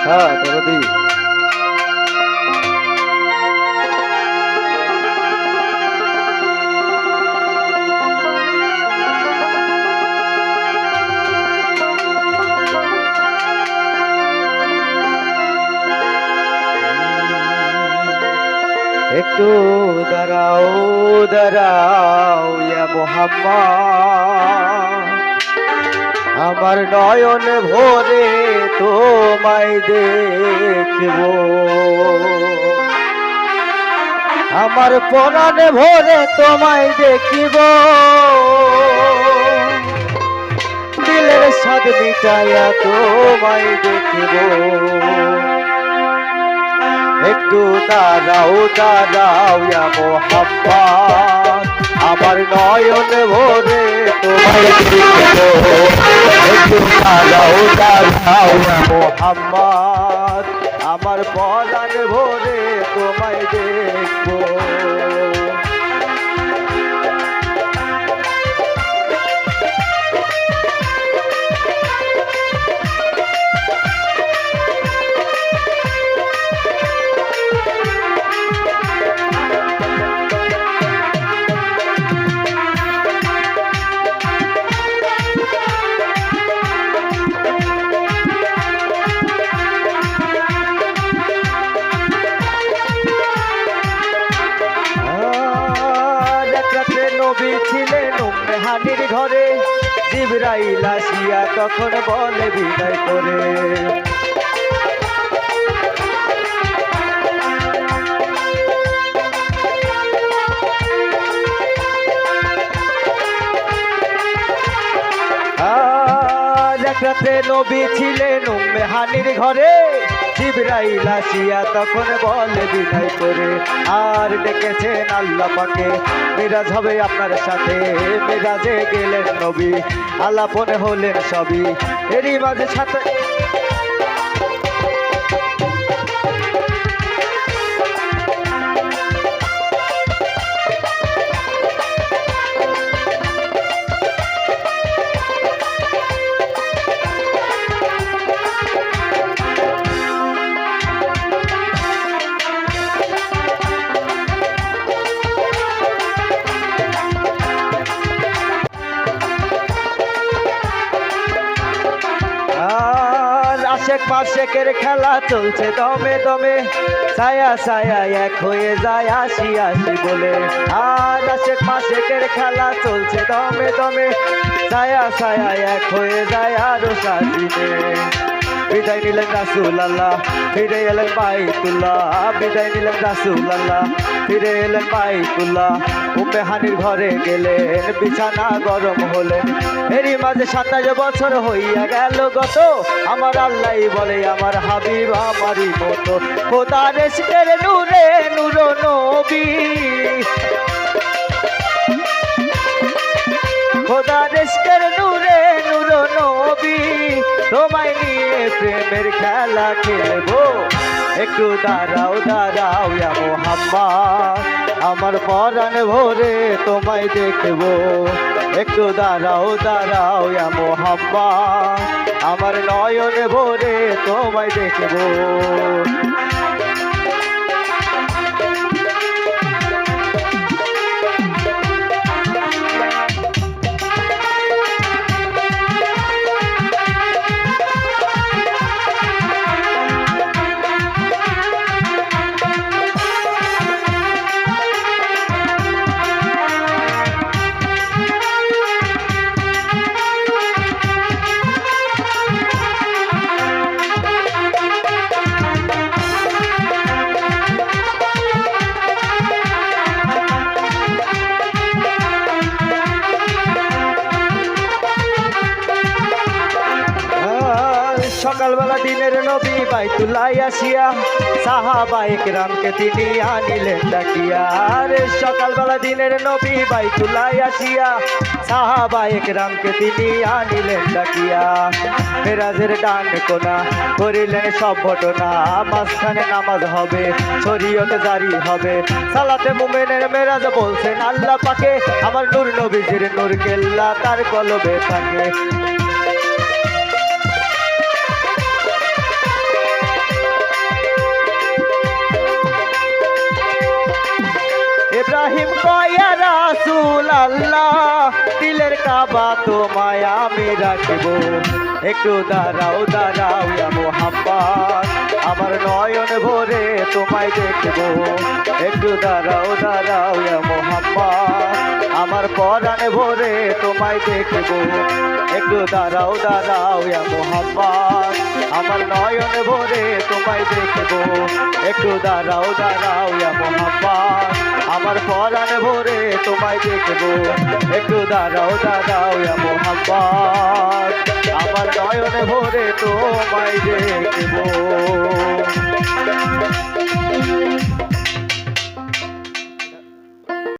হ্যাঁ দরদি। একটু দাঁড়াও দাঁড়াও ইয়া মোহাম্মদ, আমার নয়ন ভরে তোমায় দেখব, আমার পরাণ ভরে তোমায় দেখিব, দিলের স্বাদ মিটাইয়া তোমায় দেখিব। একটু দাঁড়াও দাঁড়াও ইয়া মোহাম্মদ, আমার নয়ন ভরে তোমায় দেখিব। একটু দাঁড়াও দাঁড়াও ইয়া মোহাম্মদ, আমার পরাণ ভরে তোমায় দেখব। নবী ছিলেন উম্মে হানির ঘরে, জিবরাইল আসিয়া তখন বলে বিদায় করে। এক রাতে নবী ছিলেন উম্মে হানির ঘরে, জিবরাইল আসিয়া তখন বলে বিদায় করে। আর ডেকেছেন আল্লাহ পাকে, মিরাজ হবে আপনার সাথে। মিরাজে গেলেন নবী, আলাপনে হলেন সবই, এরই মাঝে সাথে আশেক মাশেকের খেলা চলছে দমে দমে, ছায়া ছায়া এক হয়ে যায় আসি আসি বলে। আর আশেক মাশেকের খেলা চলছে দমে দমে, ছায়া ছায়া এক হয়ে যায় আরো সাজিনে। বিদায় নিলেন রাসূল আল্লাহ, ফিরে এলেন বাইতুল্লাহ। বিদায় নিলেন রাসূল আল্লাহ, ফিরে এলেন বাইতুল্লাহ। উম্মে হানির ঘরে গেলেন, বিছানা গরম হলেন। এরই মাঝে 27 বছর হইয়া গেল গত, আমার আল্লাহ বলে আমার হাবিব আমারই মতো। খোদার ইশকের নূরে নূর নবী, খোদার ইশকের নূরে নূর নবী, তোমায় নিয়ে প্রেমের খেলা খেলবো। একটু দাঁড়াও দাঁড়াও ইয়া মোহাম্মদ, আমার পরাণ ভরে তোমায় দেখবো। একটু দাঁড়াও দাঁড়াও ইয়া মোহাম্মদ, আমার নয়ন ভরে তোমায় দেখবো। সকালবেলা দিনের নবী বাইতুল্লাহ আসিয়া, সাহাবায়ে কেরামকে তিনি আনিলেন ডাকিয়া। রে সকালবেলা দিনের নবী বাইতুল্লাহ আসিয়া, সাহাবায়ে কেরামকে তিনি আনিলেন ডাকিয়া। মেরাজের ডান কোনা করিলেন সব ঘটনা, মাঝখানে নামাজ হবে, শরীয়ত জারি হবে। সালাতে মুমিনের মেরাজ বলছেন আল্লাহ পাকে, আমার নূর নবীজির নূর কেল্লা তার কলবে থাকে। কয়া রাসূল আল্লাহ দিলের কাবা তোমায় আমি রাখব একটু দাঁড়াও দাঁড়াও ইয়া মুহাম্মদ আমার নয়ন ভরে তোমায় দেখব একটু দাঁড়াও দাঁড়াও ইয়া মুহাম্মদ আমার পরাণ ভরে তোমায় দেখব একটু দাঁড়াও দাঁড়াও ইয়া মুহাম্মদ আমার নয়ন ভরে তোমায় দেখব একটু দাঁড়াও দাঁড়াও ইয়া মুহাম্মদ আমার পরাণ ভরে তোমায় দেখব একটু দাঁড়াও দাঁড়াও ইয়া মুহাম্মদ আমার নয়ন ভরে তোমায় দেখব